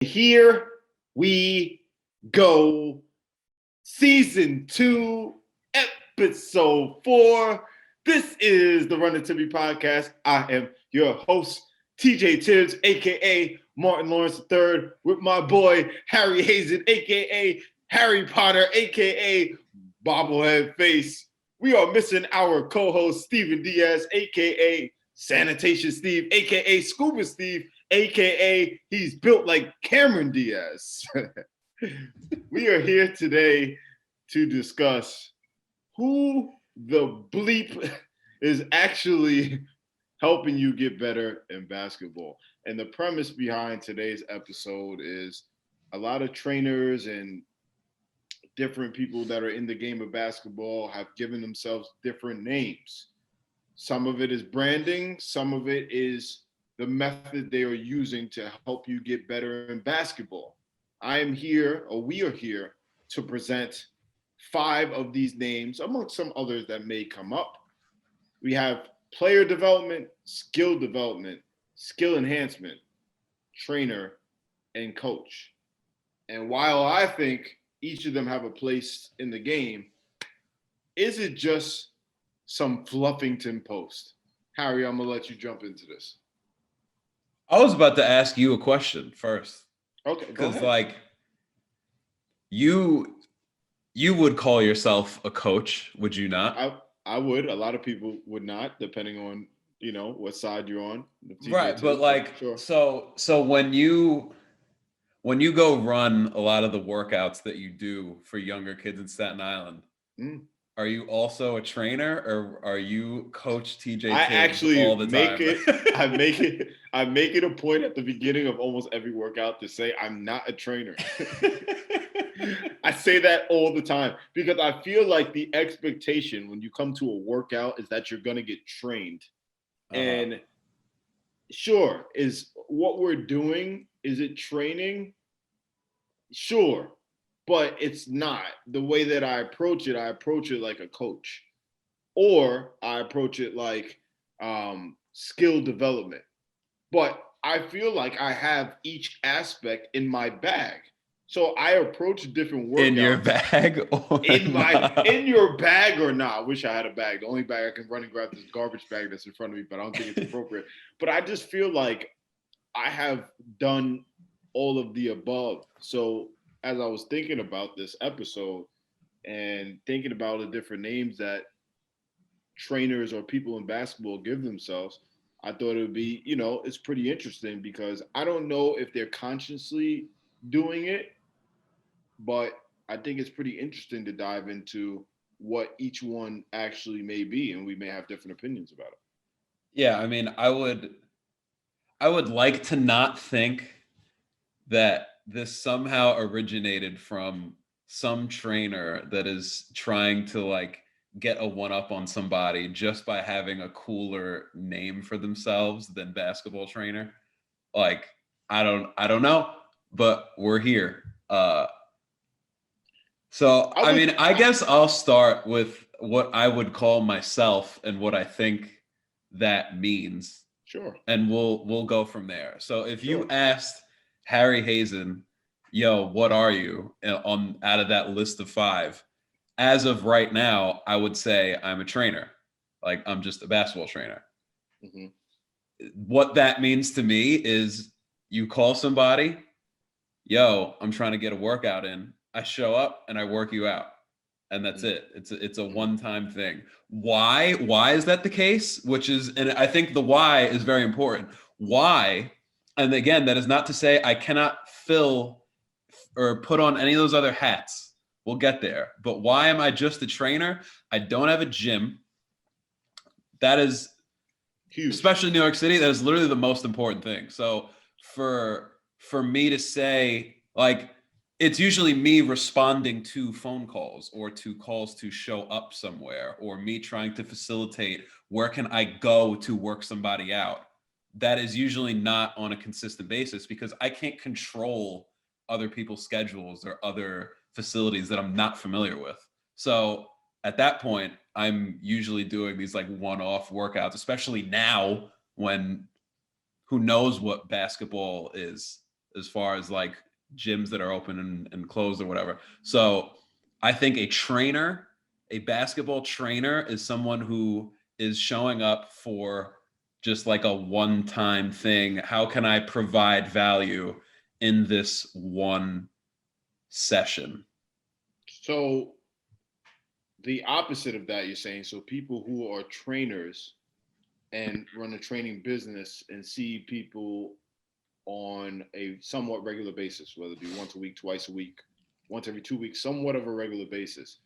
Here we go. Season 2, episode 4. This is the Run to Tibby podcast. I am your host, TJ Tibbs, aka Martin Lawrence III, with my boy Harry Hazen, aka Harry Potter, aka Bobblehead Face. We are missing our co-host Steven Diaz, aka Sanitation Steve, aka Scuba Steve, aka he's built like Cameron Diaz. We are here today to discuss who the bleep is actually helping you get better in basketball. And the premise behind today's episode is a lot of trainers and different people that are in the game of basketball have given themselves different names. Some of it is branding, some of it is the method they are using to help you get better in basketball. I am here, or we are here, to present 5 of these names, amongst some others that may come up. We have player development, skill enhancement, trainer, and coach. And while I think each of them have a place in the game, is it just some Fluffington post? Harry, I'm gonna let you jump into this. I was about to ask you a question first. Okay, go Because ahead. you would call yourself a coach, would you not? I would. A lot of people would not, depending on what side you're on. The TJ Right, but Tibbs, but sure. so when you go run a lot of the workouts that you do for younger kids in Staten Island, Mm. are you also a trainer or are you Coach TJ I Tibbs actually all the time? I make it a point at the beginning of almost every workout to say I'm not a trainer. I say that all the time because I feel like the expectation when you come to a workout is that you're going to get trained. And sure, is what we're doing, is it training? Sure, but it's not. The way that I approach it like a coach, or I approach it like skill development. But I feel like I have each aspect in my bag. So I approach different In your workouts bag or in your bag or not. I wish I had a bag. The only bag I can run and grab this garbage bag that's in front of me, but I don't think it's appropriate. But I just feel like I have done all of the above. So as I was thinking about this episode and thinking about the different names that trainers or people in basketball give themselves, I thought it would be, it's pretty interesting because I don't know if they're consciously doing it, but I think it's pretty interesting to dive into what each one actually may be, and we may have different opinions about it. Yeah, I mean, I would like to not think that this somehow originated from some trainer that is trying to get a one up on somebody just by having a cooler name for themselves than basketball trainer. Like I don't know, but we're here. So I I would, mean, I guess I'll start with what I would call myself and what I think that means, sure, and we'll go from there. So if you sure. asked Harry Hazen, "Yo, what are you?" on out of that list of 5, as of right now, I would say I'm a trainer. Like I'm just a basketball trainer. Hmm. What that means to me is you call somebody, "Yo, I'm trying to get a workout in." I show up and I work you out. And that's Hmm. it. It's a Hmm. one-time thing. Why is that the case? And I think the why is very important. Why? And again, that is not to say I cannot fill or put on any of those other hats. We'll get there. But why am I just a trainer? I don't have a gym. That is, Huge. especially in New York City, that is literally the most important thing. So for me to say, it's usually me responding to phone calls or to calls to show up somewhere, or me trying to facilitate where can I go to work somebody out. That is usually not on a consistent basis because I can't control other people's schedules or other facilities that I'm not familiar with. So at that point, I'm usually doing these one-off workouts, especially now when who knows what basketball is. as far as like gyms that are open and closed or whatever. So I think a basketball trainer is someone who is showing up for just like a one-time thing. How can I provide value in this one session? So the opposite of that, you're saying, so people who are trainers and run a training business and see people on a somewhat regular basis, whether it be once a week, twice a week, once every 2 weeks, somewhat of a regular basis.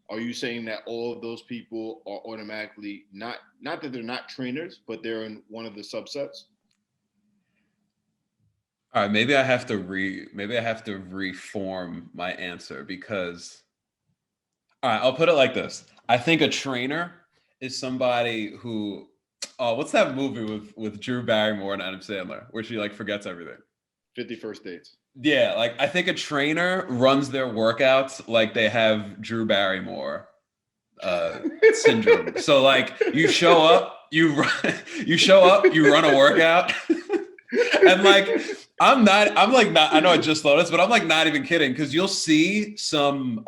Are you saying that all of those people are automatically not that they're not trainers, but they're in one of the subsets? All right, maybe I have to reform my answer because all right, I'll put it like this. I think a trainer is somebody who oh, what's that movie with Drew Barrymore and Adam Sandler where she like forgets everything? 51st dates. Yeah, like I think a trainer runs their workouts like they have Drew Barrymore syndrome. So like you show up, you show up, you run a workout, and like I'm like not I know I just thought this, but I'm like not even kidding because you'll see some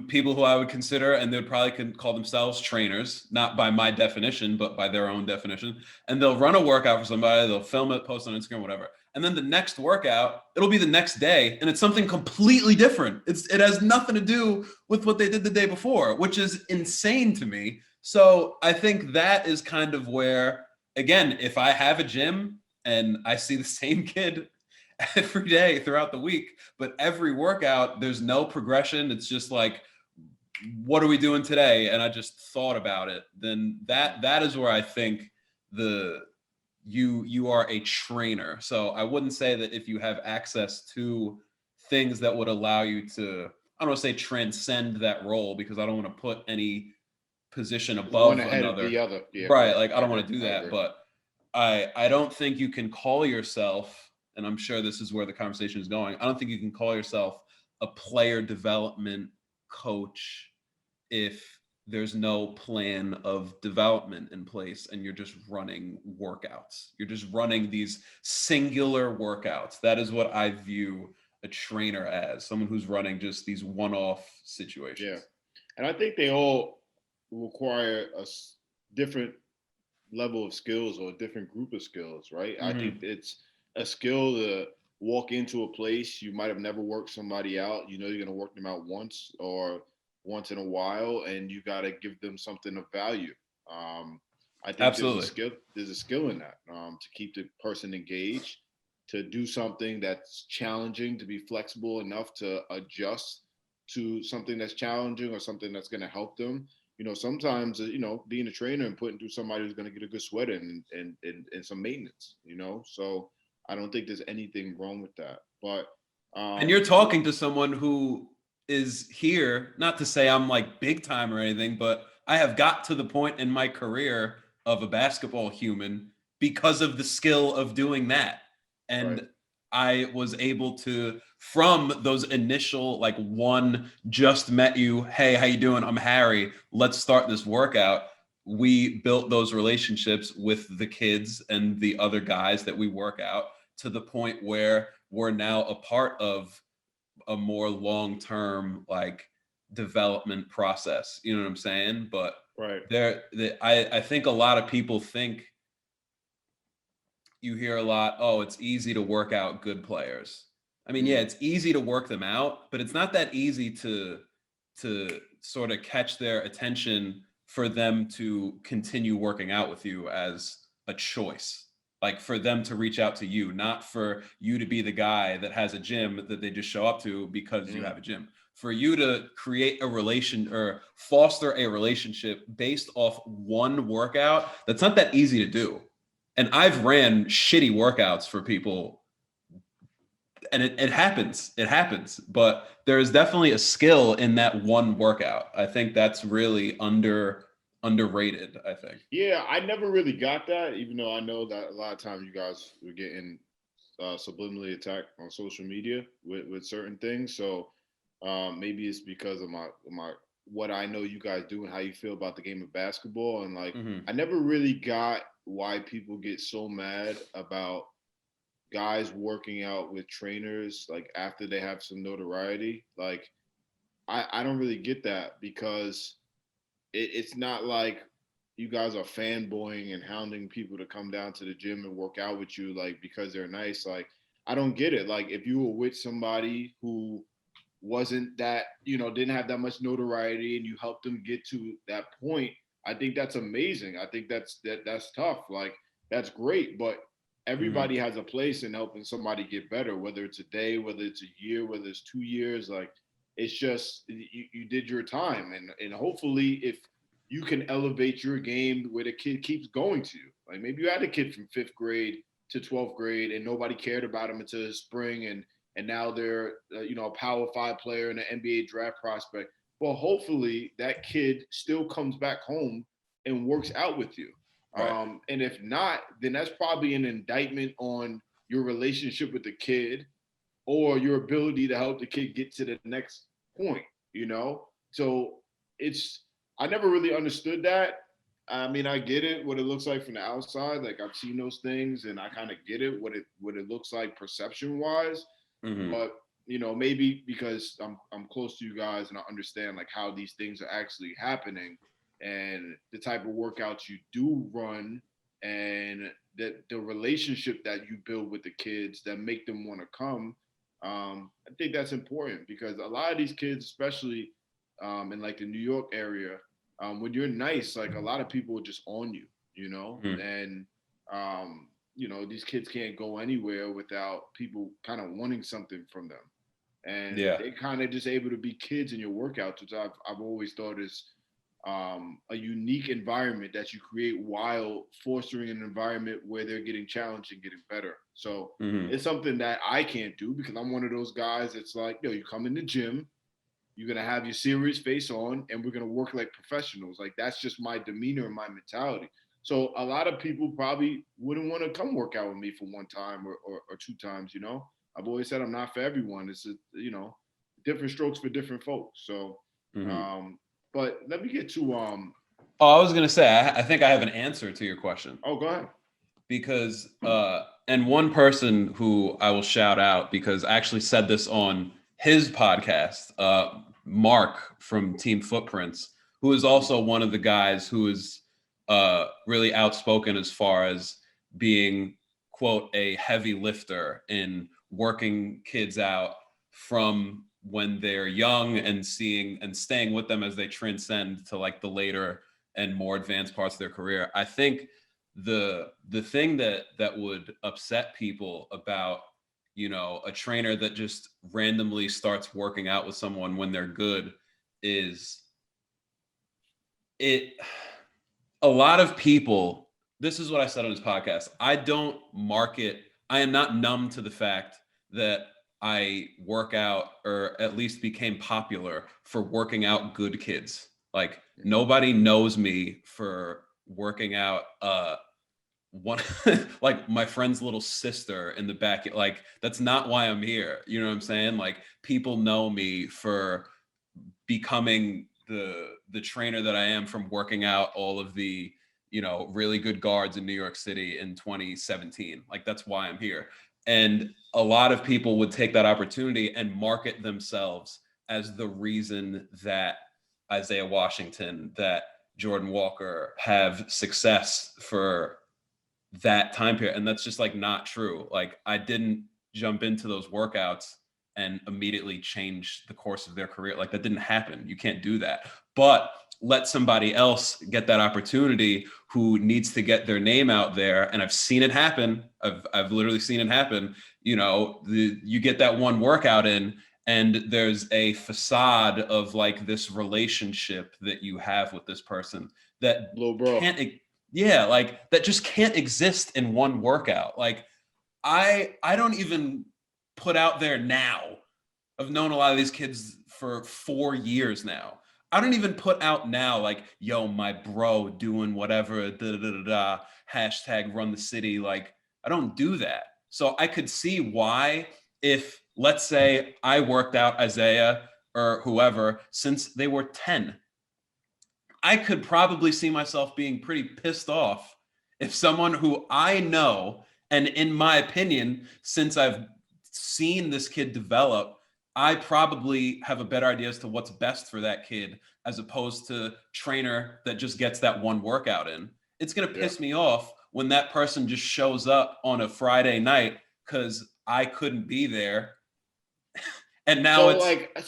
people who I would consider, and they'd probably call themselves trainers, not by my definition, but by their own definition. And they'll run a workout for somebody, they'll film it, post on Instagram, whatever. And then the next workout, it'll be the next day, and it's something completely different. It has nothing to do with what they did the day before, which is insane to me. So I think that is kind of where, again, if I have a gym and I see the same kid every day throughout the week, but every workout there's no progression, it's just like what are we doing today, and I just thought about it, then that is where I think the you are a trainer. So I wouldn't say that if you have access to things that would allow you to, I don't want to say transcend that role because I don't want to put any position One above ahead of the another, other. Yeah, right? correct. Like I I don't agree. want to do I that, agree. but I don't think you can call yourself, and I'm sure this is where the conversation is going. I don't think you can call yourself a player development coach if there's no plan of development in place and you're just running workouts. You're just running these singular workouts. That is what I view a trainer as, someone who's running just these one-off Yeah. situations. And I think they all require different level of skills or a different group of skills, right? I think Mm-hmm. it's a skill to walk into a place you might have never worked somebody out. You know, you're going to work them out once or once in a while, and you got to give them something of value. Um, I think there's a Absolutely. skill. There's a skill in that to keep the person engaged, to do something that's challenging, to be flexible enough to adjust to something that's challenging or something that's going to help them. You know, sometimes being a trainer and putting through somebody who's going to get a good sweat and some maintenance. You know, so I don't think there's anything wrong with that. But And you're yeah, talking to someone who is here, not to say I'm like big time or anything, but I have got to the point in my career of a basketball human because of the skill of doing that. right. And I was able to, from those initial like one just met you, hey, how you doing? I'm Harry. Let's start this workout. We built those relationships with the kids and the other guys that we work out to the point where we're now a part of a more long-term like development process. You know what I'm saying? But Right. I think a lot of people think, you hear a lot, oh, it's easy to work out good players. I mean, yeah, Mm. it's easy to work them out, but it's not that easy to sort of catch their attention for them to continue working out with you as a choice. Like for them to reach out to you, not for you to be the guy that has a gym that they just show up to because you Mm. have a gym. For you to create a relation or foster a relationship based off one workout, that's not that easy to do. And I've ran shitty workouts for people, and it happens. It happens. But there is definitely a skill in that one workout. I think that's really underrated, I think. Yeah, I never really got that, even though I know that a lot of times you guys were getting subliminally attacked on social media with certain things. So maybe it's because of my what I know you guys do and how you feel about the game of basketball. And like, Mm-hmm. I never really got why people get so mad about guys working out with trainers like after they have some notoriety. Like I don't really get that because it's not like you guys are fanboying and hounding people to come down to the gym and work out with you like because they're nice. Like I don't get it. Like if you were with somebody who wasn't that, didn't have that much notoriety and you helped them get to that point, I think that's amazing. I think that's tough. Like that's great, but Mhm. everybody has a place in helping somebody get better, whether it's a day, whether it's a year, whether it's 2 years. Like it's just you did your time, and hopefully if you can elevate your game where the kid keeps going to you. Like maybe you had a kid from 5th grade to 12th grade and nobody cared about him until the spring, and now they're a Power 5 player and an NBA draft prospect. Well, hopefully that kid still comes back home and works out with you. Right. And if not, then that's probably an indictment on your relationship with the kid or your ability to help the kid get to the next point. So it's I never really understood that. I mean, I get it what it looks like from the outside. Like I've seen those things and I kind of get it what it looks like perception wise. Mhm. But maybe because I'm close to you guys and I understand like how these things are actually happening and the type of workouts you do run and that the relationship that you build with the kids that make them want to come. I think that's important because a lot of these kids, especially in like the New York area, when you're nice, like a lot of people are just on you, Mhm. and these kids can't go anywhere without people kind of wanting something from them. And Yeah. they kind of just able to be kids in your workouts, which I've always thought is a unique environment that you create while fostering an environment where they're getting challenged and getting better. So Mhm. it's something that I can't do because I'm one of those guys that's like, you come in the gym, you're gonna have your serious face on, and we're gonna work like professionals. Like that's just my demeanor and my mentality. So a lot of people probably wouldn't want to come work out with me for one time or 2 times. I've always said I'm not for everyone. It's different strokes for different folks. So, Mhm. um, but let me get to Oh, I was gonna say, I think I have an answer to your question Oh, go ahead. because, and one person who I will shout out because I actually said this on his podcast, Mark from Team Footprints, who is also one of the guys who is really outspoken as far as being, quote, a heavy lifter in working kids out from when they're young and seeing and staying with them as they transcend to like the later and more advanced parts of their career. I think the thing that would upset people about a trainer that just randomly starts working out with someone when they're good is it a lot of people, this is what I said on his podcast. I am not numb to the fact that I work out or at least became popular for working out good kids. Like Mhm. nobody knows me for working out one like my friend's little sister in the back. Like that's not why I'm here. You know what I'm saying? Like people know me for becoming the trainer that I am from working out all of the really good guards in New York City in 2017. Like that's why I'm here. And a lot of people would take that opportunity and market themselves as the reason that Isaiah Washington, that Jordan Walker have success for that time period. And that's just like not true. Like I didn't jump into those workouts and immediately change the course of their career. Like that didn't happen. You can't do that. But let somebody else get that opportunity who needs to get their name out there. And I've seen it happen. I've literally seen it happen. You get that one workout in and there's a facade of like this relationship that you have with this person that Little bro. can't yeah, like that just can't exist in one workout. Like I don't even put out there now. I've known a lot of these kids for 4 years now. I don't even put out now like, yo, my bro doing whatever, da da da da da, hashtag run the city. Like, I don't do that. So I could see why, if let's say I worked out Isaiah or whoever since they were 10, I could probably see myself being pretty pissed off if someone who I know And in my opinion, since I've seen this kid develop, I probably have a better idea as to what's best for that kid as opposed to trainer that just gets that one workout in. It's going to piss me off when that person just shows up on a Friday night because I couldn't be there. And now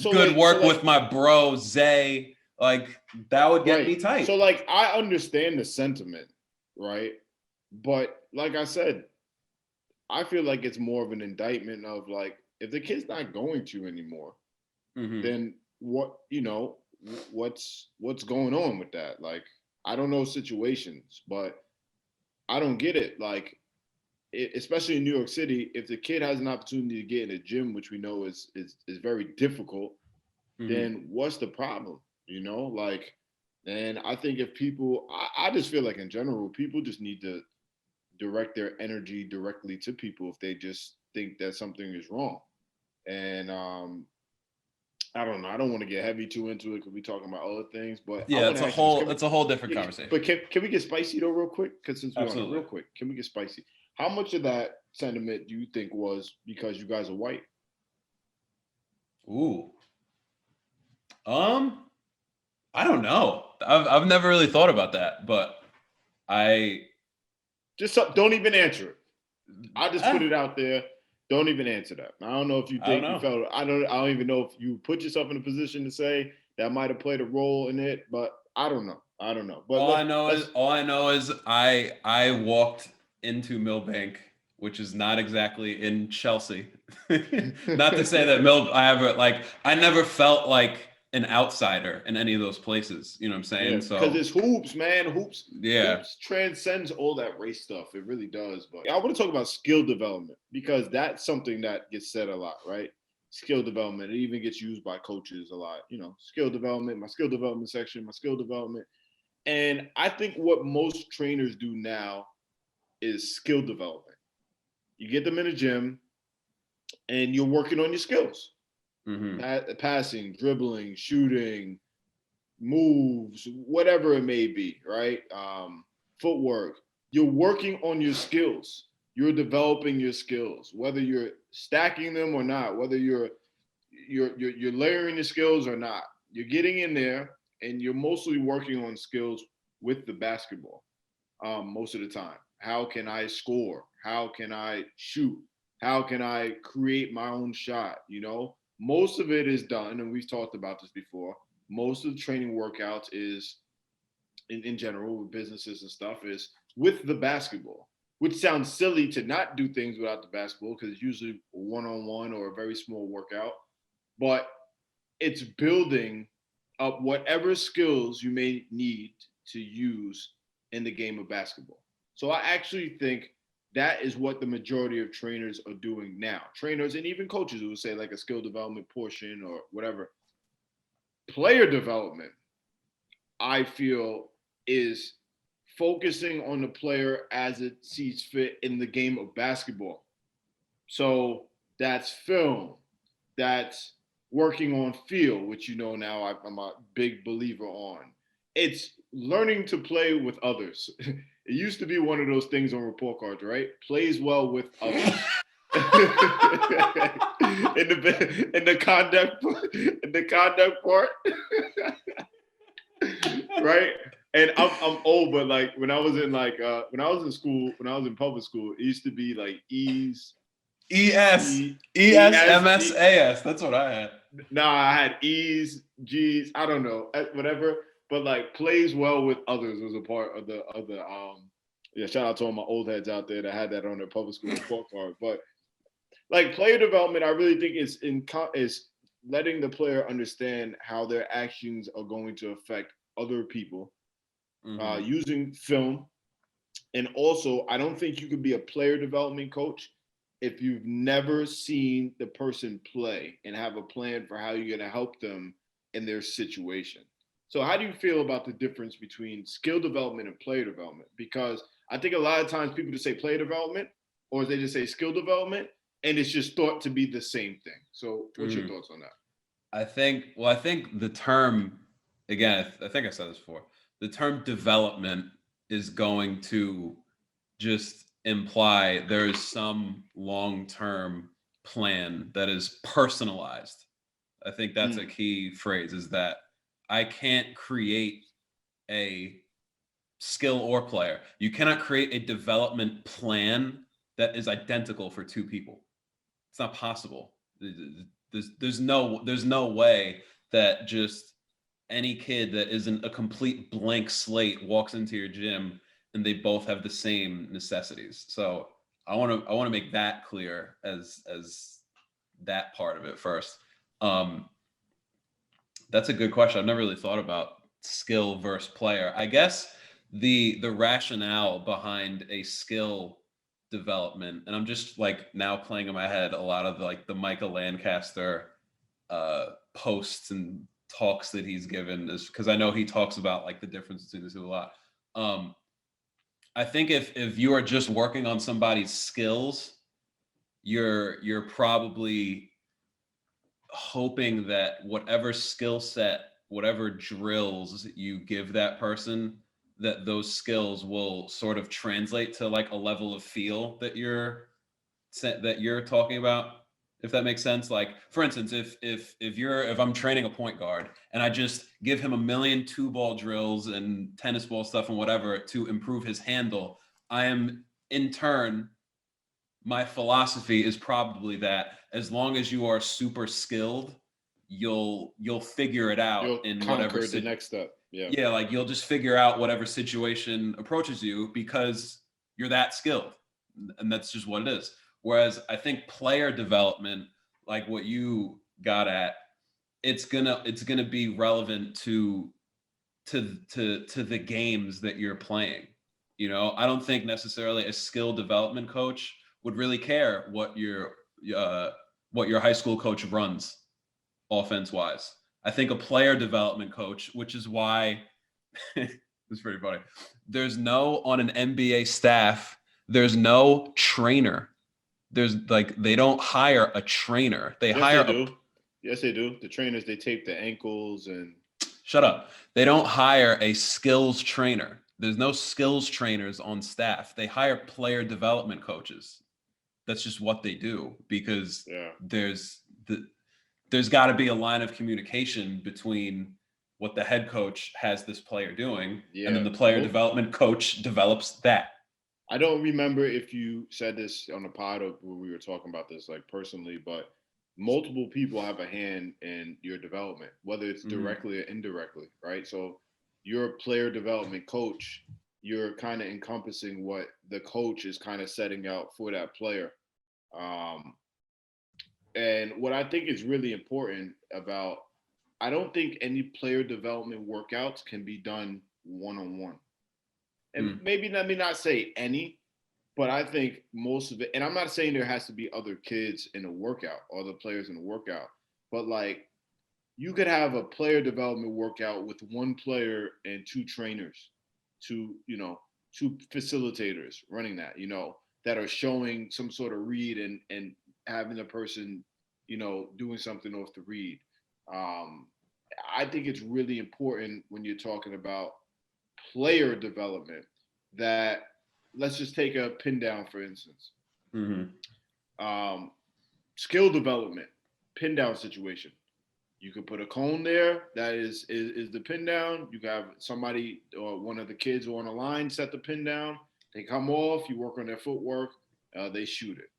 good work with my bro, Zay. Like, that would get me tight. So, like, I understand the sentiment, right? But like I said, I feel like it's more of an indictment of, like, if the kid's not going to anymore, then what, what's going on with that? Like, I don't know situations, but I don't get it. Like, especially in New York City, if the kid has an opportunity to get in a gym, which we know is very difficult, then what's the problem? Like, and I think if people, I just feel like in general, people just need to direct their energy directly to people if they just think that something is wrong. And I don't know. I don't want to get heavy too into it because we're talking about other things. But yeah, it's a whole different conversation. But can we get spicy though, real quick? Because since we're on it, real quick, can we get spicy? How much of that sentiment do you think was because you guys are white? Ooh. I don't know. I've never really thought about that, but I just don't even answer it. I just put it out there. Don't even answer that. I don't know if you think you felt. I don't even know if you put yourself in a position to say that might have played a role in it, but I don't know. But all I know is I walked into Millbank, which is not exactly in Chelsea. Not to say that I never felt like an outsider in any of those places. You know what I'm saying? Yeah, so because it's hoops, man. Hoops. Yeah. Hoops transcends all that race stuff. It really does. But I want to talk about skill development because that's something that gets said a lot, right? Skill development. It even gets used by coaches a lot. Skill development, my skill development section, my skill development. And I think what most trainers do now is skill development. You get them in a gym and you're working on your skills. Passing, dribbling, shooting, moves, whatever it may be, right? Footwork. You're working on your skills. You're developing your skills, whether you're stacking them or not, whether you're layering your skills or not. You're getting in there and you're mostly working on skills with the basketball most of the time. How can I score? How can I shoot? How can I create my own shot? Most of it is done, and we've talked about this before. Most of the training workouts is, in general, with businesses and stuff, is with the basketball, which sounds silly to not do things without the basketball because it's usually a one-on-one or a very small workout. But it's building up whatever skills you may need to use in the game of basketball. So I actually think that is what the majority of trainers are doing now. Trainers and even coaches who would say like a skill development portion or whatever. Player development, I feel, is focusing on the player as it sees fit in the game of basketball. So that's film, that's working on feel, which now I'm a big believer on. It's learning to play with others. It used to be one of those things on report cards, right? Plays well with others. in the conduct part. Right? And I'm old, but like when I was in public school, it used to be like ESMSAS. That's what I had. Nah, I had E's, G's, I don't know, whatever. But like plays well with others was a part of the shout out to all my old heads out there that had that on their public school report card. But like player development, I really think is letting the player understand how their actions are going to affect other people, using film. And also, I don't think you could be a player development coach if you've never seen the person play and have a plan for how you're going to help them in their situation. So how do you feel about the difference between skill development and player development? Because I think a lot of times people just say player development or they just say skill development, and it's just thought to be the same thing. So what's your thoughts on that? I think the term, again, I think I said this before, the term development is going to just imply there is some long-term plan that is personalized. I think that's a key phrase, is that I can't create a skill or player. You cannot create a development plan that is identical for two people. It's not possible. There's no way that just any kid that isn't a complete blank slate walks into your gym and they both have the same necessities. So I want to make that clear as that part of it first. That's a good question. I've never really thought about skill versus player. I guess the rationale behind a skill development, and I'm just like now playing in my head a lot of like the Michael Lancaster posts and talks that he's given, is because I know he talks about like the difference between the two a lot. I think if you are just working on somebody's skills, you're probably hoping that whatever skill set, whatever drills you give that person, that those skills will sort of translate to like a level of feel that you're talking about, if that makes sense. Like, for instance, if I'm training a point guard and I just give him a million 2-ball drills and tennis ball stuff and whatever to improve his handle, I am in turn, my philosophy is probably that as long as you are super skilled, you'll figure it out You'll in whatever conquer the next step. Yeah. yeah, like you'll just figure out whatever situation approaches you because you're that skilled, and that's just what it is. Whereas I think player development, like what you got at, it's gonna be relevant to the games that you're playing. You know, I don't think necessarily a skill development coach would really care what your high school coach runs offense wise. I think a player development coach, which is why it's pretty funny. There's no, on an NBA staff, there's no trainer. There's like, they don't hire a trainer. They Yes, hire they do. Yes, they do. The trainers, they tape the ankles and shut up. They don't hire a skills trainer. There's no skills trainers on staff. They hire player development coaches. That's just what they do, because yeah. there's got to be a line of communication between what the head coach has this player doing, and then the player development coach develops that. I don't remember if you said this on the pod or when we were talking about this like personally, but multiple people have a hand in your development, whether it's directly or indirectly, right? So you're a player development coach, you're kind of encompassing what the coach is kind of setting out for that player. And what I think is really important about, I don't think any player development workouts can be done one on one. And maybe let me not say any, but I think most of it, and I'm not saying there has to be other kids in the workout or other players in the workout, but like you could have a player development workout with one player and two trainers, two facilitators running that, that are showing some sort of read and having the person, doing something off the read. I think it's really important when you're talking about player development that, let's just take a pin down, for instance. Skill development, pin down situation. You can put a cone there that is the pin down. You can have somebody or one of the kids on a line set the pin down. They come off, you work on their footwork, they shoot it.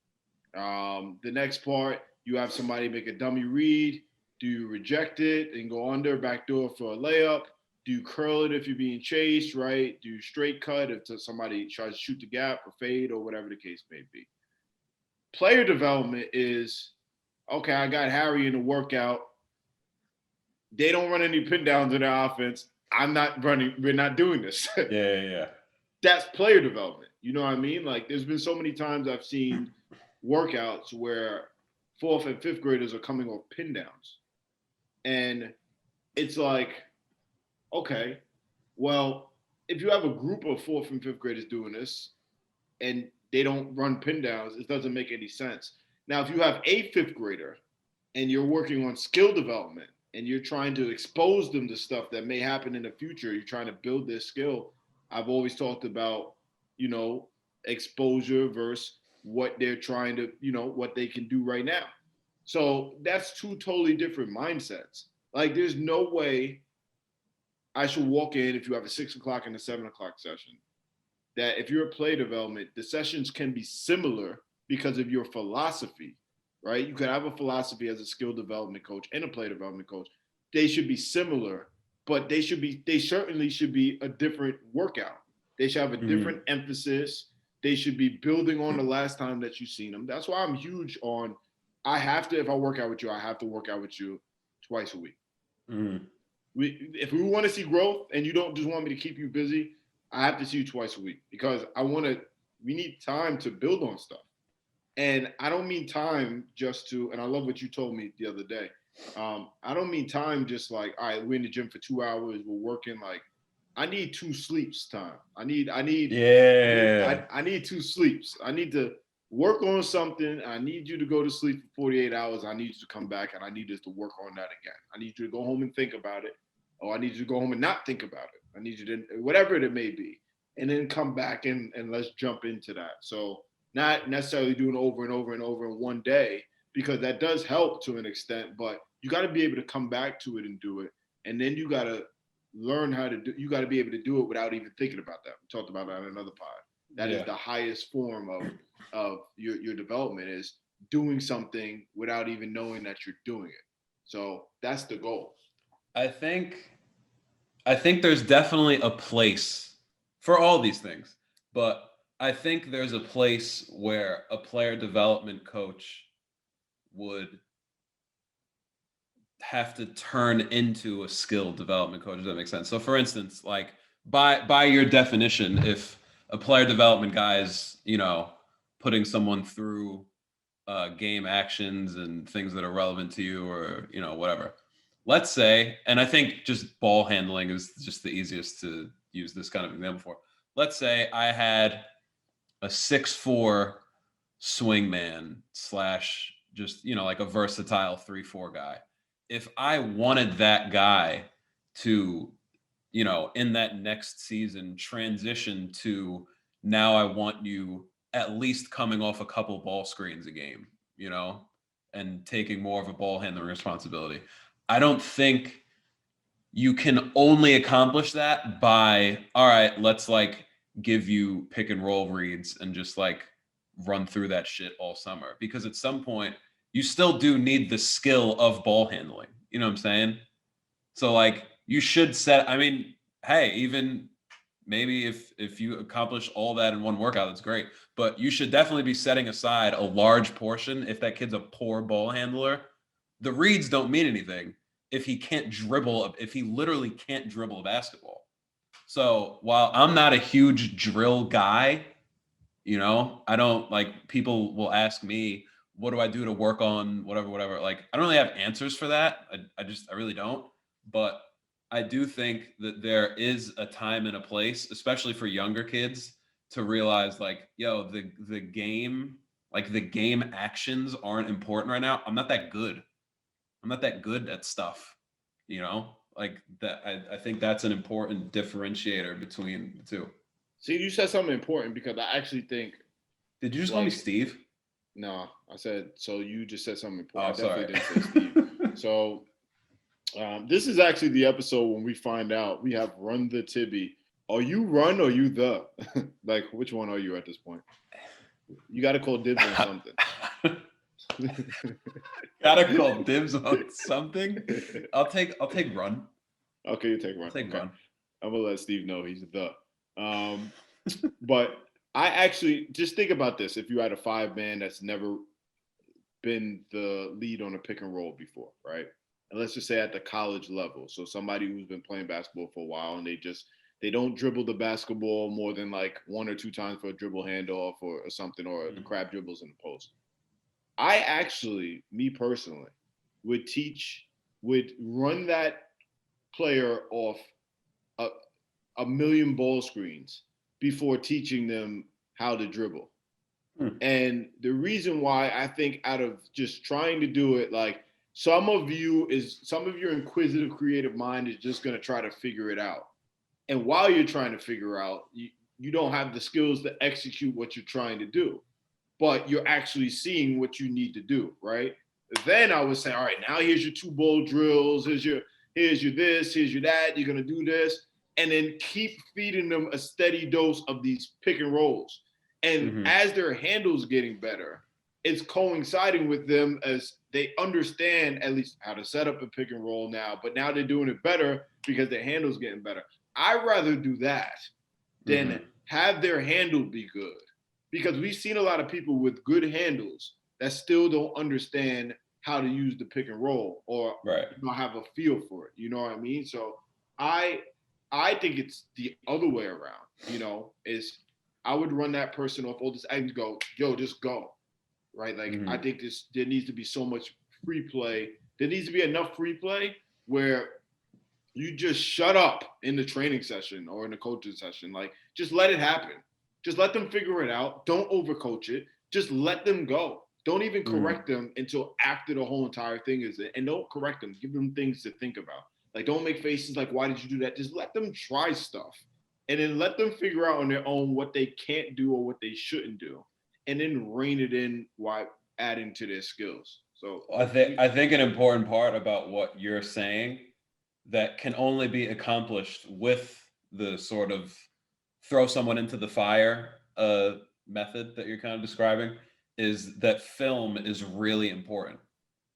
The next part, you have somebody make a dummy read. Do you reject it and go under, backdoor for a layup? Do you curl it if you're being chased, right? Do you straight cut if somebody tries to shoot the gap or fade or whatever the case may be? Player development is, okay, I got Harry in the workout. They don't run any pin downs in their offense. I'm not running. We're not doing this. Yeah. That's player development. You know what I mean? Like, there's been so many times I've seen workouts where 4th and 5th graders are coming off pin downs. And it's like, okay, well, if you have a group of 4th and 5th graders doing this and they don't run pin downs, it doesn't make any sense. Now, if you have a 5th grader and you're working on skill development and you're trying to expose them to stuff that may happen in the future, you're trying to build their skill. I've always talked about, exposure versus what they're trying to, what they can do right now. So that's two totally different mindsets. Like, there's no way I should walk in if you have a 6 o'clock and a 7 o'clock session. That if you're a play development, the sessions can be similar because of your philosophy, right? You could have a philosophy as a skill development coach and a play development coach. They should be similar, but they certainly should be a different workout. They should have a different emphasis. They should be building on the last time that you've seen them. That's why I'm huge on, if I work out with you, I have to work out with you twice a week. If we want to see growth and you don't just want me to keep you busy, I have to see you twice a week because we need time to build on stuff. And I don't mean time just to, and I love what you told me the other day. I don't mean time just like, all right, we're in the gym for 2 hours, we're working. Like, I need 2 sleeps time. I need 2 sleeps. I need to work on something. I need you to go to sleep for 48 hours. I need you to come back and I need us to work on that again. I need you to go home and think about it. Or I need you to go home and not think about it. I need you to, whatever it may be, and then come back and let's jump into that. So not necessarily doing over and over and over in one day, because that does help to an extent, but you got to be able to come back to it and do it. And then you got to learn how to do, you got to be able to do it without even thinking about that. We talked about that in another pod. That is the highest form of your development, is doing something without even knowing that you're doing it. So that's the goal. I think there's definitely a place for all these things, but I think there's a place where a player development coach would have to turn into a skill development coach. Does that make sense? So for instance, like by your definition, if a player development guy is, putting someone through game actions and things that are relevant to you, or, whatever. Let's say, and I think just ball handling is just the easiest to use this kind of example for. Let's say I had a 6'4" swingman / just, like a versatile 3-4 guy. If I wanted that guy to, in that next season transition to, now I want you at least coming off a couple ball screens a game, and taking more of a ball handling responsibility. I don't think you can only accomplish that by, all right, let's like give you pick and roll reads and just like run through that shit all summer. Because at some point, you still do need the skill of ball handling. You know what I'm saying? So like you should set, I mean, hey, even maybe if you accomplish all that in one workout, that's great. But you should definitely be setting aside a large portion. If that kid's a poor ball handler, the reads don't mean anything if he literally can't dribble a basketball. So while I'm not a huge drill guy, I don't, like, people will ask me, what do I do to work on whatever. Like, I don't really have answers for that. I really don't. But I do think that there is a time and a place, especially for younger kids, to realize like, yo, the game, like the game actions aren't important right now. I'm not that good at stuff, like that. I think that's an important differentiator between the two. See, you said something important, because I actually think. Did you just call me Steve? No, I said, so you just said something Oh, important. I definitely sorry. didn't say Steve. So this is actually the episode when we find out we have Run the Tibby. Are you Run or you the? Like, which one are you at this point? You got to call dibs on something. Gotta call dibs on something. I'll take Run. Okay, you take Run. I'll take okay. Run. I'm gonna let Steve know he's the. But I actually just think about this. If you had a 5-man that's never been the lead on a pick and roll before, right? And let's just say at the college level. So somebody who's been playing basketball for a while and they don't dribble the basketball more than like 1 or 2 times for a dribble handoff or something, or the crab dribbles in the post. I actually, me personally, would run that player off a million ball screens before teaching them how to dribble. And the reason why, I think, out of just trying to do it, like, some of your inquisitive, creative mind is just going to try to figure it out. And while you're trying to figure out, you don't have the skills to execute what you're trying to do, but you're actually seeing what you need to do, right? Then I would say, all right, now here's your 2 ball drills, here's your this, here's your that, you're gonna do this, and then keep feeding them a steady dose of these pick and rolls. And as their handles getting better, it's coinciding with them as they understand at least how to set up a pick and roll now, but now they're doing it better because their handle's getting better. I'd rather do that than have their handle be good, because we've seen a lot of people with good handles that still don't understand how to use the pick and roll or don't have a feel for it. You know what I mean? So I think it's the other way around. Is I would run that person off all this and go, yo, just go. Right? Like I think there needs to be so much free play. There needs to be enough free play where you just shut up in the training session or in the coaching session. Like, just let it happen. Just let them figure it out. Don't overcoach it. Just let them go. Don't even correct them until after the whole entire thing is it. And don't correct them. Give them things to think about. Like, don't make faces like, why did you do that? Just let them try stuff. And then let them figure out on their own what they can't do or what they shouldn't do. And then rein it in while adding to their skills. So I think an important part about what you're saying that can only be accomplished with the sort of throw someone into the fire method that you're kind of describing is that film is really important.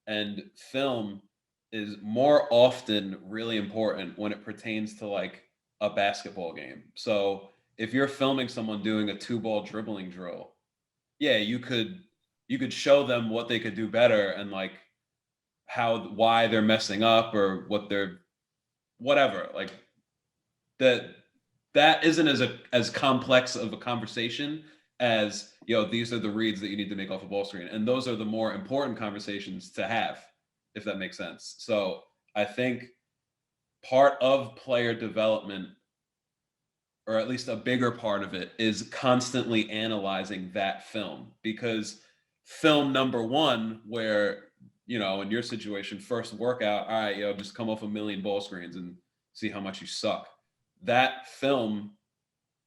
And film is more often really important when it pertains to like a basketball game. So if you're filming someone doing a 2-ball dribbling drill, yeah, you could show them what they could do better and like why they're messing up or what they're whatever. Like that isn't as complex of a conversation as, these are the reads that you need to make off a ball screen. And those are the more important conversations to have, if that makes sense. So I think part of player development, or at least a bigger part of it, is constantly analyzing that film, because film number one, where, in your situation, first workout, all right, just come off 1 million ball screens and see how much you suck. That film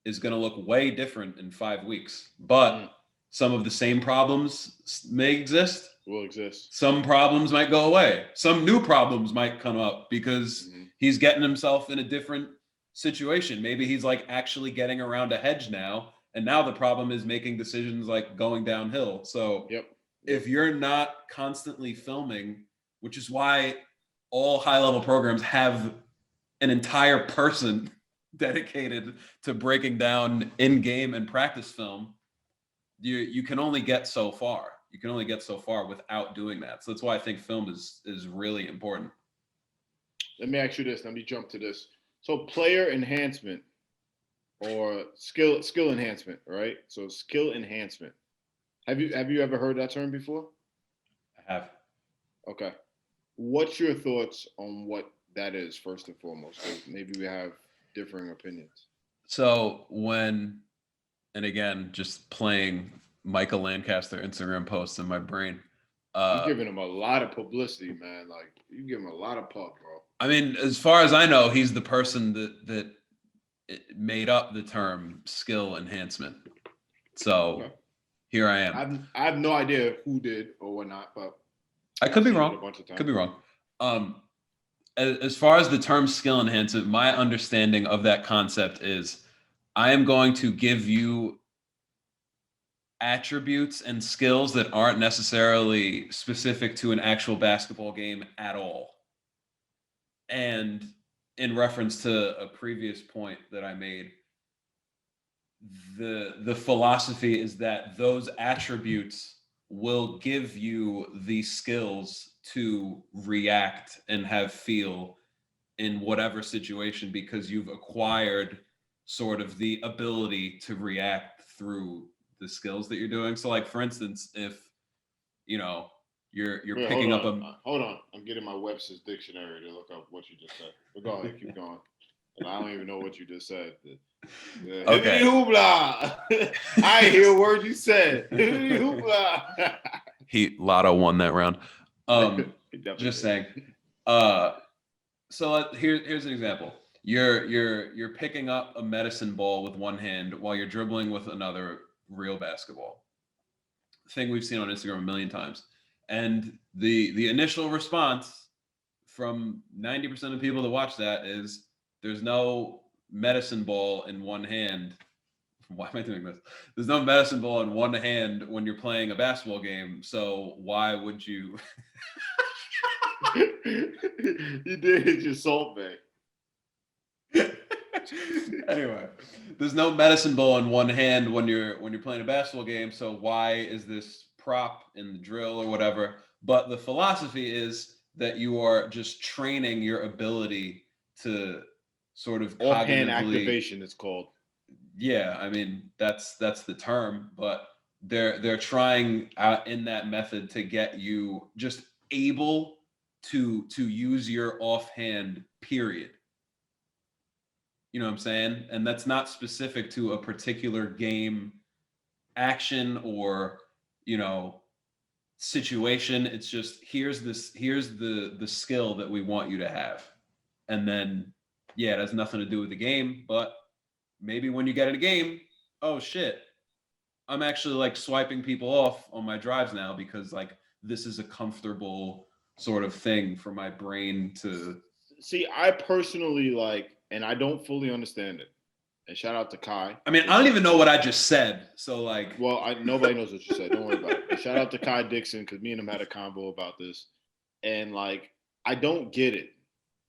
is going to look way different in 5 weeks, but some of the same problems may exist. Will exist. Some problems might go away. Some new problems might come up because he's getting himself in a different situation. Maybe he's like actually getting around a hedge now, and now the problem is making decisions like going downhill. So if you're not constantly filming, which is why all high-level programs have an entire person dedicated to breaking down in-game and practice film, you can only get so far. You can only get so far without doing that. So that's why I think film is really important. Let me ask you this. Let me jump to this. So player enhancement or skill enhancement, right? So skill enhancement. Have you ever heard that term before? I have. Okay. What's your thoughts on what that is, first and foremost? Because maybe we have differing opinions. So and again, just playing Michael Lancaster Instagram posts in my brain. You're giving him a lot of publicity, man. Like, you give him a lot of pub, bro. I mean, as far as I know, he's the person that made up the term skill enhancement. So here I am. I have no idea who did or whatnot, but I could be wrong. Could be wrong. As far as the term skill enhancement, my understanding of that concept is I am going to give you attributes and skills that aren't necessarily specific to an actual basketball game at all. And in reference to a previous point that I made, the philosophy is that those attributes will give you the skills to react and have feel in whatever situation, because you've acquired sort of the ability to react through the skills that you're doing. So like, for instance, if you're picking up hold on, I'm getting my Webster's dictionary to look up what you just said. But go ahead, keep going. And I don't even know what you just said. Yeah. Okay. Hoopla. I ain't hear a word you said. Hoopla. Lotto won that round. Just saying. So here's an example. You're picking up a medicine ball with one hand while you're dribbling with another real basketball. Thing we've seen on Instagram a million times. And the initial response from 90% of people that watch that is there's no medicine ball in one hand. Why am I doing this? There's no medicine ball in one hand when you're playing a basketball game. So why would you? You did hit your salt bag. Anyway, there's no medicine ball in one hand when you're playing a basketball game. So why is this prop in the drill or whatever? But the philosophy is that you are just training your ability to sort of Offhand cognitively activation, it's called. Yeah, I mean that's the term, but they're trying in that method to get you just able to use your offhand, period. You know what I'm saying? And that's not specific to a particular game action or, you know, situation. It's just here's the skill that we want you to have. And then yeah, it has nothing to do with the game, but maybe when you get in a game, oh shit, I'm actually like swiping people off on my drives now because like this is a comfortable sort of thing for my brain to. See, I personally like, and I don't fully understand it. And shout out to Kai. I mean, I don't even know what I just said. So like, Well, nobody knows what you said. Don't worry about it. But shout out to Kai Dixon because me and him had a convo about this, and like, I don't get it,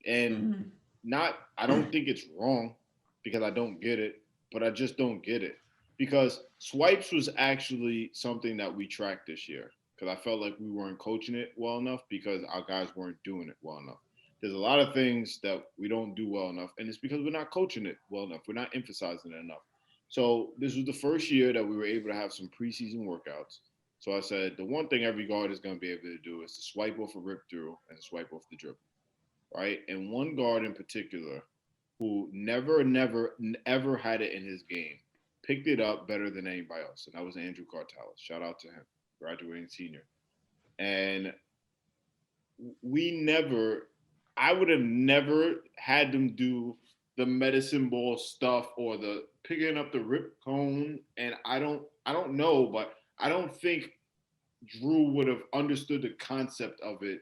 and I don't think it's wrong because I don't get it, but I just don't get it because swipes was actually something that we tracked this year because I felt like we weren't coaching it well enough because our guys weren't doing it well enough. There's a lot of things that we don't do well enough, and it's because we're not coaching it well enough. We're not emphasizing it enough. So this was the first year that we were able to have some preseason workouts. So I said the one thing every guard is going to be able to do is to swipe off a rip through and swipe off the dribble, right? And one guard in particular who ever had it in his game picked it up better than anybody else, and that was Andrew Cartalis. Shout out to him, graduating senior. And we never, I would have never had them do the medicine ball stuff or the picking up the rip cone. And I don't know, but I don't think Drew would have understood the concept of it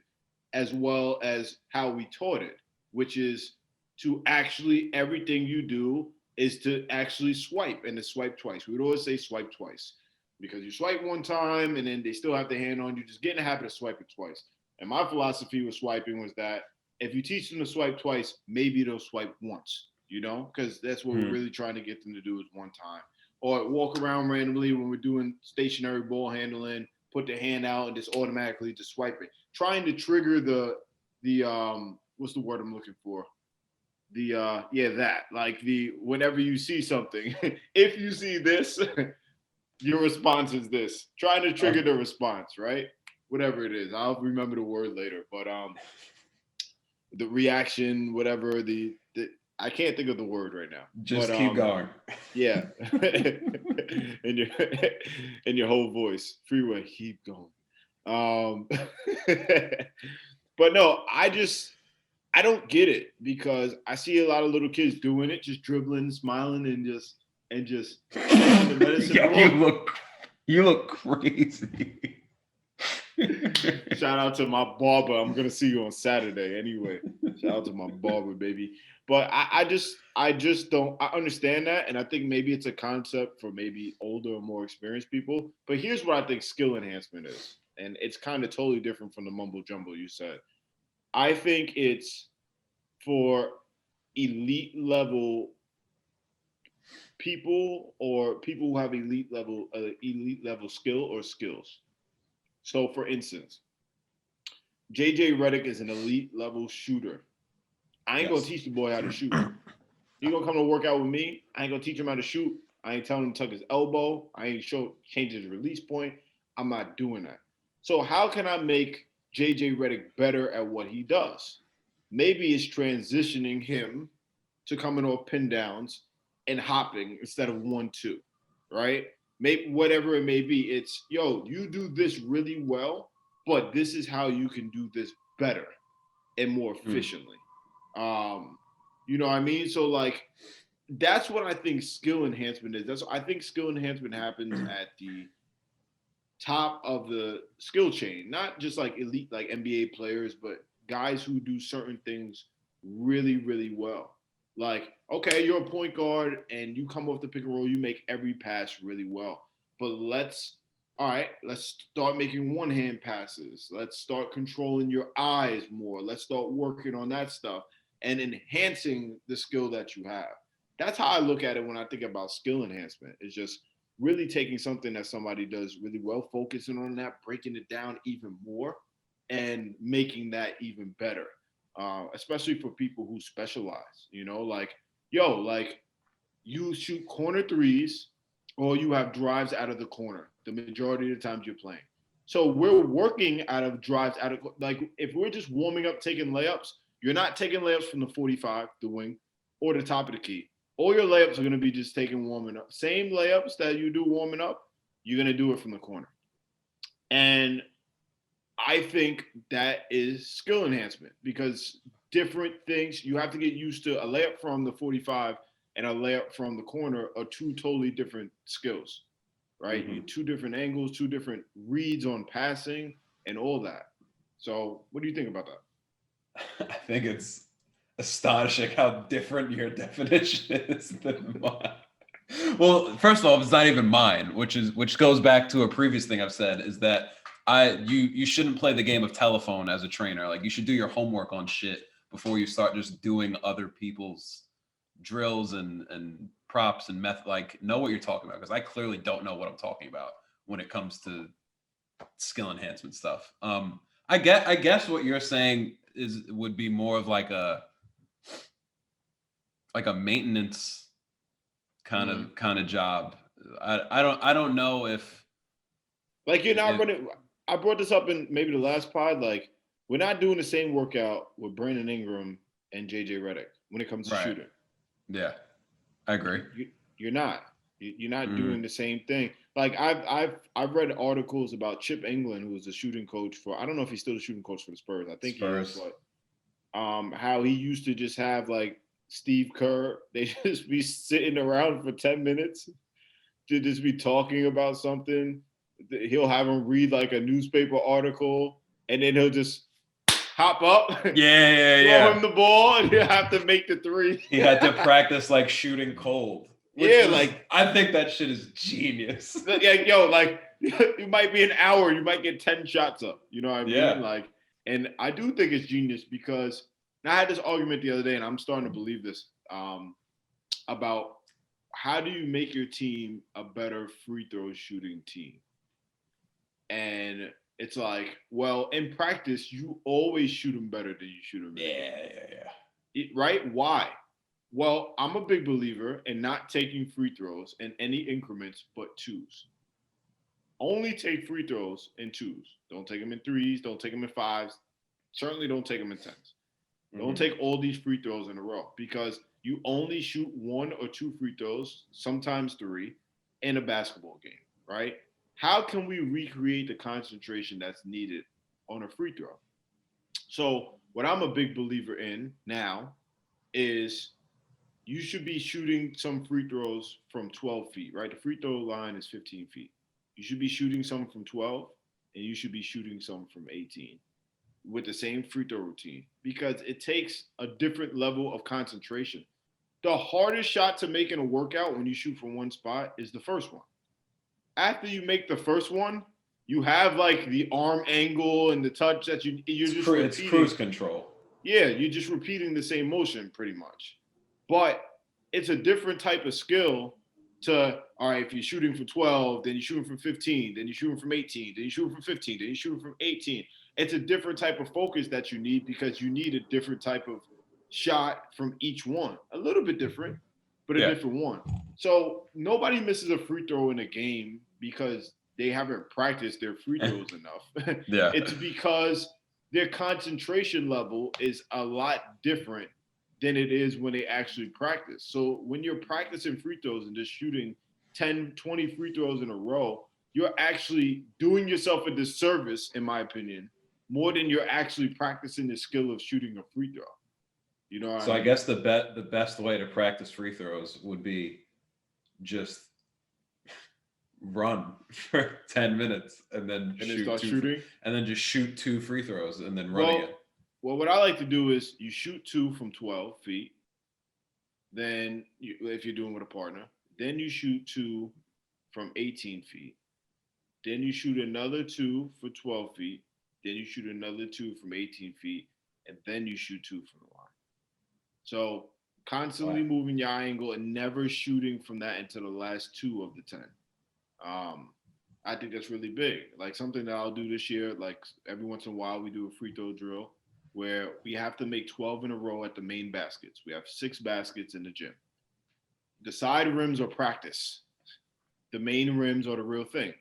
as well as how we taught it, which is to actually everything you do is to actually swipe and to swipe twice. We would always say swipe twice because you swipe one time and then they still have the hand on you. Just get in the habit of swiping twice. And my philosophy with swiping was that if you teach them to swipe twice, maybe they'll swipe once, you know, because that's what we're really trying to get them to do is one time. Or walk around randomly when we're doing stationary ball handling, put the hand out and just automatically just swipe it. Trying to trigger the what's the word I'm looking for? That. Like the whenever you see something, if you see this, your response is this. Trying to trigger the response, right? Whatever it is. I'll remember the word later. But the reaction, whatever the I can't think of the word right now. Just keep going. Yeah. in your whole voice. Freeway, keep going. But no, I don't get it because I see a lot of little kids doing it, just dribbling, smiling, and just the medicine you look crazy. Shout out to my barber. I'm gonna see you on Saturday anyway. Shout out to my barber, baby. But I just don't I understand that, and I think maybe it's a concept for maybe older or more experienced people. But here's what I think skill enhancement is, and it's kind of totally different from the mumbo jumbo you said. I think it's for elite level people or people who have elite level skill or skills. So, for instance, JJ Redick is an elite level shooter. I ain't gonna teach the boy how to shoot. He gonna come to work out with me. I ain't gonna teach him how to shoot. I ain't telling him to tuck his elbow. I ain't change his release point. I'm not doing that. So how can I make JJ Redick better at what he does? Maybe it's transitioning him to coming off pin downs and hopping instead of 1-2, right? Maybe whatever it may be, it's you do this really well, but this is how you can do this better and more efficiently. You know what I mean? So like that's what I think skill enhancement is. I think skill enhancement happens at the top of the skill chain, not just like elite like NBA players, but guys who do certain things really, really well. Like, okay, you're a point guard and you come off the pick and roll, you make every pass really well. But all right, let's start making one hand passes. Let's start controlling your eyes more. Let's start working on that stuff and enhancing the skill that you have. That's how I look at it when I think about skill enhancement. It's just really taking something that somebody does really well, focusing on that, breaking it down even more, and making that even better. Especially for people who specialize, like, yo, like you shoot corner threes or you have drives out of the corner the majority of the times you're playing. So we're working out of drives out of, like, if we're just warming up, taking layups, you're not taking layups from the 45, the wing, or the top of the key. All your layups are going to be just taking warming up. Same layups that you do warming up, you're going to do it from the corner. And I think that is skill enhancement because different things, you have to get used to a layup from the 45 and a layup from the corner are two totally different skills, right? Mm-hmm. Two different angles, two different reads on passing, and all that. So, what do you think about that? I think it's astonishing how different your definition is than mine. Well, first of all, it's not even mine, which goes back to a previous thing I've said, is that you shouldn't play the game of telephone as a trainer. Like you should do your homework on shit before you start just doing other people's drills and props and method. Like know what you're talking about, because I clearly don't know what I'm talking about when it comes to skill enhancement stuff. I guess what you're saying would be more of like a maintenance kind of job. I don't know if Like, you're not if running. I brought this up in maybe the last pod. Like, we're not doing the same workout with Brandon Ingram and JJ Redick when it comes to right. shooting. Yeah, I agree. You're not. You're not Mm-hmm. doing the same thing. Like I've read articles about Chip England, who was the shooting coach for. I don't know if he's still the shooting coach for the Spurs. I think he is, Spurs. but how he used to just have like Steve Kerr. They just be sitting around for 10 minutes to just be talking about something. He'll have him read like a newspaper article, and then he'll just hop up, throw Yeah. him the ball, and he'll have to make the three. He had to practice like shooting cold, which Yeah, was like, I think that shit is genius. yeah, yo, like it might be an hour, you might get 10 shots up. You know what I mean? Yeah. Like, and I do think it's genius because I had this argument the other day, and I'm starting to believe this about how do you make your team a better free throw shooting team? And it's like, well, in practice, you always shoot them better than you shoot them in a game. Yeah. Right? Why? Well, I'm a big believer in not taking free throws in any increments but twos. Only take free throws in twos. Don't take them in threes. Don't take them in fives. Certainly don't take them in tens. Don't Mm-hmm. take all these free throws in a row because you only shoot one or two free throws, sometimes three, in a basketball game, right? How can we recreate the concentration that's needed on a free throw? So, what I'm a big believer in now is you should be shooting some free throws from 12 feet, right? The free throw line is 15 feet. You should be shooting some from 12, and you should be shooting some from 18 with the same free throw routine because it takes a different level of concentration. The hardest shot to make in a workout when you shoot from one spot is the first one. After you make the first one, you have like the arm angle and the touch that you're just It's repeating. cruise control. Yeah, you're just repeating the same motion pretty much. But it's a different type of skill to, all right, if you're shooting from 12, then you're shooting from 15, then you're shooting from 18, then you're shooting from 15, then you're shooting from 18. It's a different type of focus that you need because you need a different type of shot from each one. A little bit different, but a Yeah. different one. So nobody misses a free throw in a game because they haven't practiced their free throws enough. Yeah. It's because their concentration level is a lot different than it is when they actually practice. So when you're practicing free throws and just shooting 10, 20 free throws in a row, you're actually doing yourself a disservice, in my opinion, more than you're actually practicing the skill of shooting a free throw. You know what So I I mean? guess the best way to practice free throws would be just run for 10 minutes and then And then shoot start two shooting. and then just shoot 2 free throws and then run again. Well, what I like to do is you shoot two from 12 feet. Then, if you're doing with a partner, then you shoot two from 18 feet. Then you shoot another two for 12 feet. Then you shoot another two from 18 feet. And then you shoot two from the line. So constantly Wow. moving your eye angle and never shooting from that until the last two of the 10. Um, I think that's really big. Like something that I'll do this year, like every once in a while, we do a free throw drill where we have to make 12 in a row at the main baskets. We have 6 baskets in the gym. The side rims are practice, the main rims are the real thing.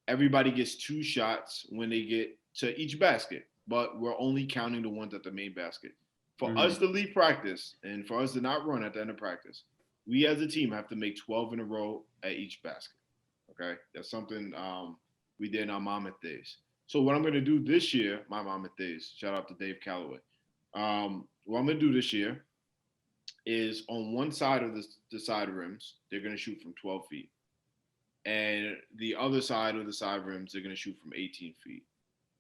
Everybody gets 2 shots when they get to each basket, but we're only counting the ones at the main basket. For Mhm. us to leave practice and for us to not run at the end of practice, we as a team have to make 12 in a row at each basket. Okay, that's something we did in our Monmouth days. So what I'm going to do this year, my Monmouth days, shout out to Dave Calloway. What I'm going to do this year is on one side of the side rims, they're going to shoot from 12 feet, and the other side of the side rims, they're going to shoot from 18 feet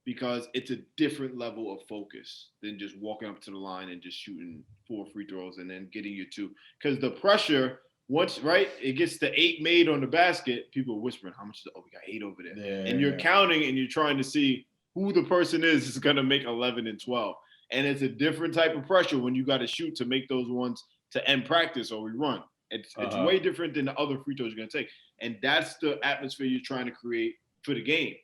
because it's a different level of focus than just walking up to the line and just shooting 4 free throws and then getting your two. Because the pressure, once right, it gets the 8 made on the basket, people are whispering, how much is it? Oh, we got 8 over there. Yeah, And you're yeah. counting and you're trying to see who the person is going to make 11 and 12. And it's a different type of pressure when you got to shoot to make those ones to end practice or we run. It's way different than the other free throws you're going to take. And that's the atmosphere you're trying to create for the game.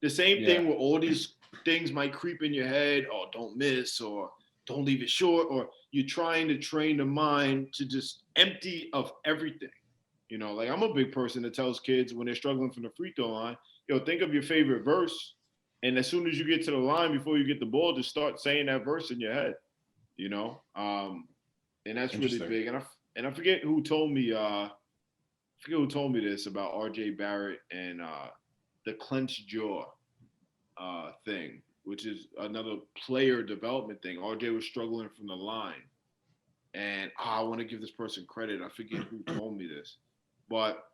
The same thing where all these things might creep in your head. Oh, don't miss, or don't leave it short, or you're trying to train the mind to just empty of everything. You know, like I'm a big person that tells kids when they're struggling from the free throw line, think of your favorite verse, and as soon as you get to the line before you get the ball, just start saying that verse in your head. You know, and that's really Interesting. big. And I forget who told me. Forget who told me this about R.J. Barrett and the clenched jaw thing, which is another player development thing. RJ was struggling from the line. And I want to give this person credit. I forget who told me this. But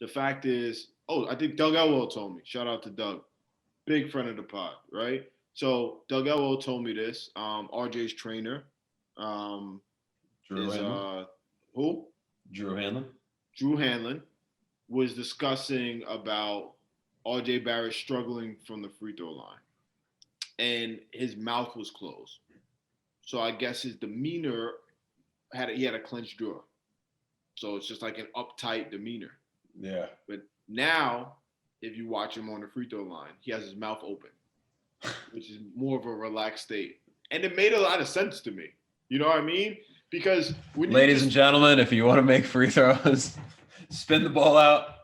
the fact is, I think Doug Elwell told me. Shout out to Doug. Big friend of the pod, right? So Doug Elwell told me this. RJ's trainer Drew is Hanlon. who? Drew Hanlon. Drew Hanlon was discussing about RJ Barrett struggling from the free throw line. And his mouth was closed. So I guess his demeanor he had a clenched jaw. So it's just like an uptight demeanor. Yeah. But now, if you watch him on the free throw line, he has his mouth open, which is more of a relaxed state. And it made a lot of sense to me. You know what I mean? Because when Ladies and gentlemen, if you want to make free throws, spin the ball out.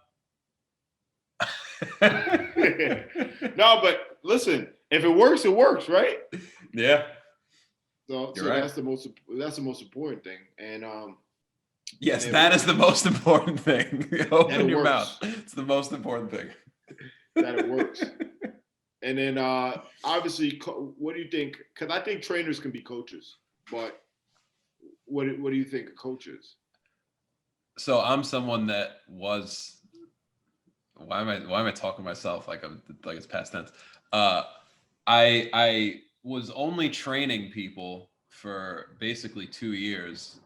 No, but listen, if it works, right? Yeah. So right. that's the most important thing. And yes, that is the most important thing. Open your works. mouth. It's the most important thing. That it works. And then obviously, what do you think? Because I think trainers can be coaches, but what do you think of coaches? So I'm someone that was. Why am I talking to myself like it's past tense? I was only training people for basically 2 years,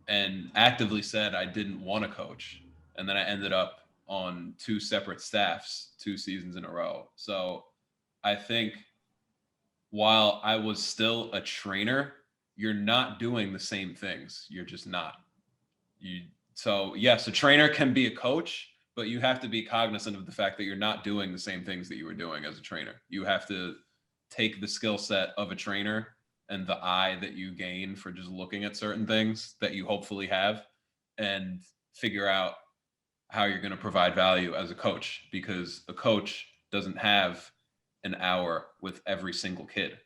and actively said I didn't want to coach, and then I ended up on 2 separate staffs 2 seasons in a row. So I think while I was still a trainer, you're not doing the same things. You're just not. So yes, a trainer can be a coach, but you have to be cognizant of the fact that you're not doing the same things that you were doing as a trainer. You have to take the skill set of a trainer and the eye that you gain for just looking at certain things that you hopefully have, and figure out how you're going to provide value as a coach, because a coach doesn't have an hour with every single kid.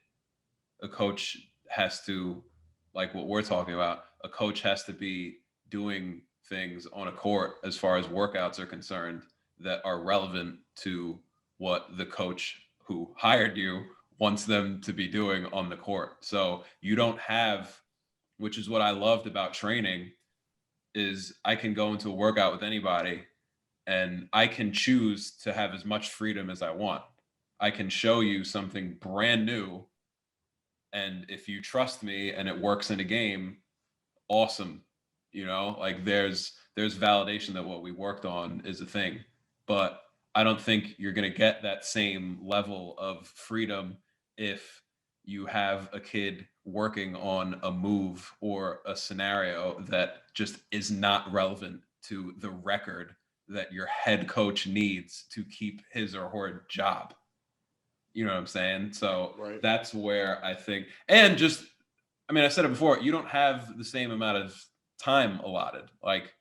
A coach has to, like what we're talking about, a coach has to be doing things on a court as far as workouts are concerned that are relevant to what the coach who hired you wants them to be doing on the court. So you don't have, which is what I loved about training, is I can go into a workout with anybody and I can choose to have as much freedom as I want. I can show you something brand new, and if you trust me and it works in a game, awesome. Like there's validation that what we worked on is a thing. But I don't think you're going to get that same level of freedom if you have a kid working on a move or a scenario that just is not relevant to the record that your head coach needs to keep his or her job. You know what I'm saying? So Right. that's where I think, and just, I mean, I said it before, you don't have the same amount of time allotted. Like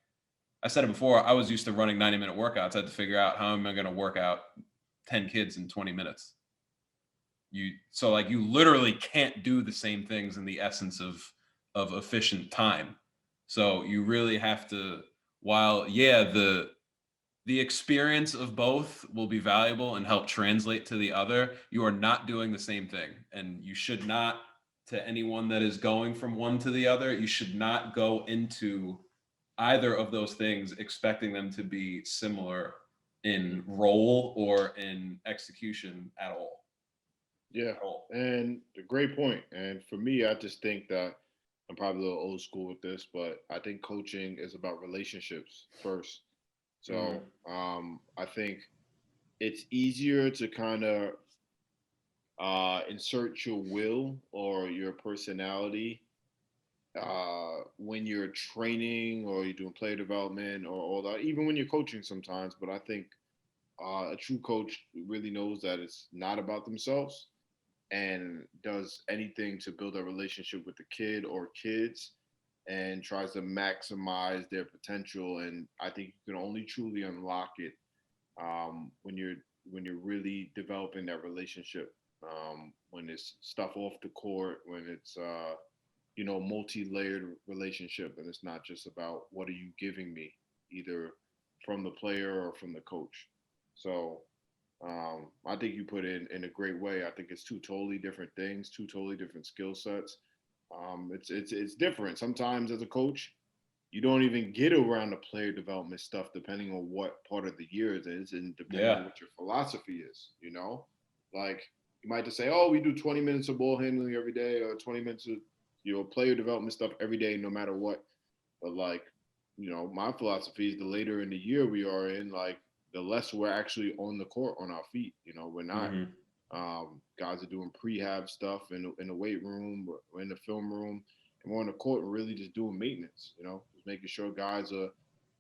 I said it before, I was used to running 90-minute workouts. I had to figure out how am I going to work out 10 kids in 20 minutes. So like you literally can't do the same things in the essence of efficient time. So you really have to, while the experience of both will be valuable and help translate to the other, you are not doing the same thing. And you should not, to anyone that is going from one to the other, you should not go into either of those things expecting them to be similar in role or in execution at all. Yeah. At all. And a great point. And for me, I just think that I'm probably a little old school with this, but I think coaching is about relationships first. So I think it's easier to kind of insert your will or your personality when you're training or you're doing player development or all that, even when you're coaching sometimes. But I think a true coach really knows that it's not about themselves and does anything to build a relationship with the kid or kids and tries to maximize their potential. And I think you can only truly unlock it when you're really developing that relationship. When it's stuff off the court, when it's multi-layered relationship, and it's not just about what are you giving me, either from the player or from the coach. So I think you put it in a great way. I think it's two totally different things, two totally different skill sets. It's different. Sometimes as a coach, you don't even get around the player development stuff depending on what part of the year it is and depending on what your philosophy is, Like you might just say, oh, we do 20 minutes of ball handling every day or 20 minutes of player development stuff every day, no matter what. But like, my philosophy is the later in the year we are in, like the less we're actually on the court on our feet. We're not. Guys are doing prehab stuff in the weight room or in the film room, and we're on the court and really just doing maintenance. Just making sure guys are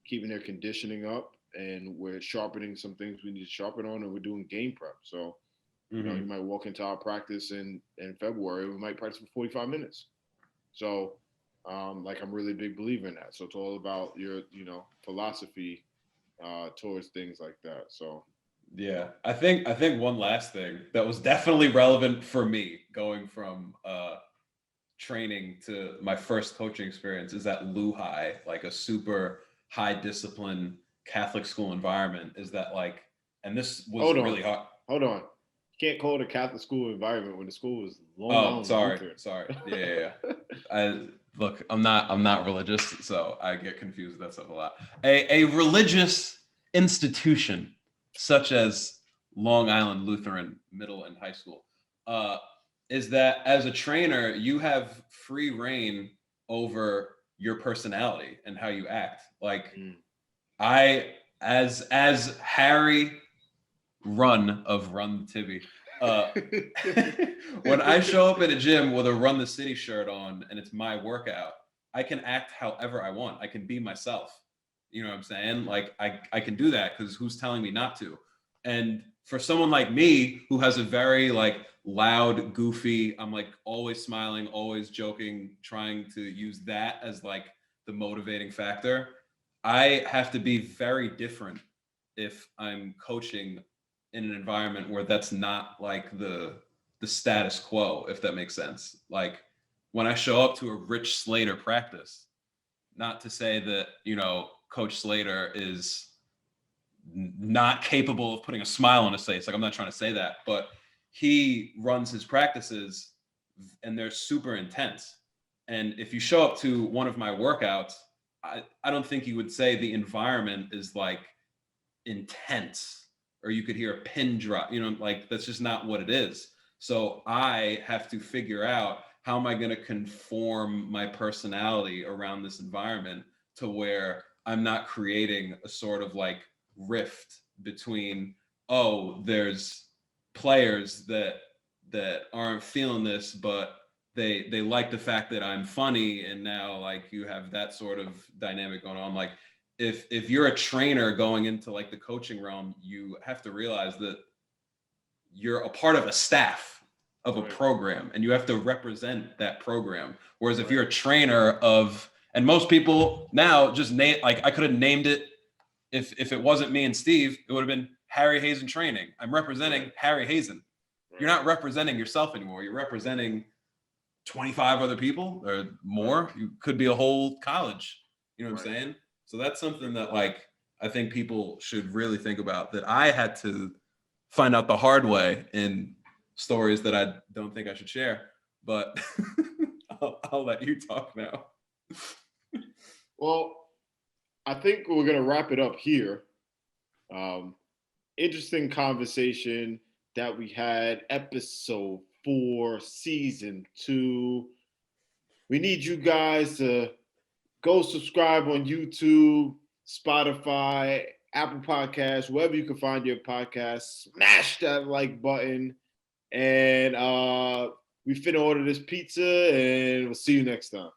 keeping their conditioning up, and we're sharpening some things we need to sharpen on, and we're doing game prep. So, you might walk into our practice in February, we might practice for 45 minutes. So, like I'm really a big believer in that. So it's all about your, philosophy towards things like that. So yeah, I think one last thing that was definitely relevant for me going from training to my first coaching experience is that High, like a super high discipline Catholic school environment, is that like, and this was really hard. Hold on. You can't call it a Catholic school environment when the school was Long Island. Sorry. Yeah. Look, I'm not religious, so I get confused with that stuff a lot. A religious institution such as Long Island Lutheran Middle and High School is that as a trainer, you have free reign over your personality and how you act. Like I, as Harry Run Tibby, when I show up at a gym with a Run the City shirt on and it's my workout, I can act however I want. I can be myself. You know what I'm saying? Like I can do that because who's telling me not to? And for someone like me who has a very like loud, goofy, I'm like always smiling, always joking, trying to use that as like the motivating factor. I have to be very different if I'm coaching in an environment where that's not like the status quo, if that makes sense. Like when I show up to a Rich Slater practice, not to say that, Coach Slater is not capable of putting a smile on his face. Like I'm not trying to say that, but he runs his practices and they're super intense. And if you show up to one of my workouts, I don't think you would say the environment is like intense or you could hear a pin drop, like that's just not what it is. So I have to figure out how am I going to conform my personality around this environment to where I'm not creating a sort of like rift between, oh, there's players that aren't feeling this, but they like the fact that I'm funny, and now like you have that sort of dynamic going on. Like if you're a trainer going into like the coaching realm, you have to realize that you're a part of a staff of a program and you have to represent that program. Whereas if you're a trainer of, and most people now just name, like I could have named it, if it wasn't me and Steve, it would have been Harry Hazen Training. I'm representing Harry Hazen. You're not representing yourself anymore. You're representing 25 other people or more. You could be a whole college. You know what I'm saying? So that's something that like I think people should really think about, that I had to find out the hard way in stories that I don't think I should share. But I'll let you talk now. Well, I think we're going to wrap it up here. Interesting conversation that we had, episode 4, season 2. We need you guys to go subscribe on YouTube, Spotify, Apple Podcasts, wherever you can find your podcast. Smash that like button. And we finna order this pizza, and we'll see you next time.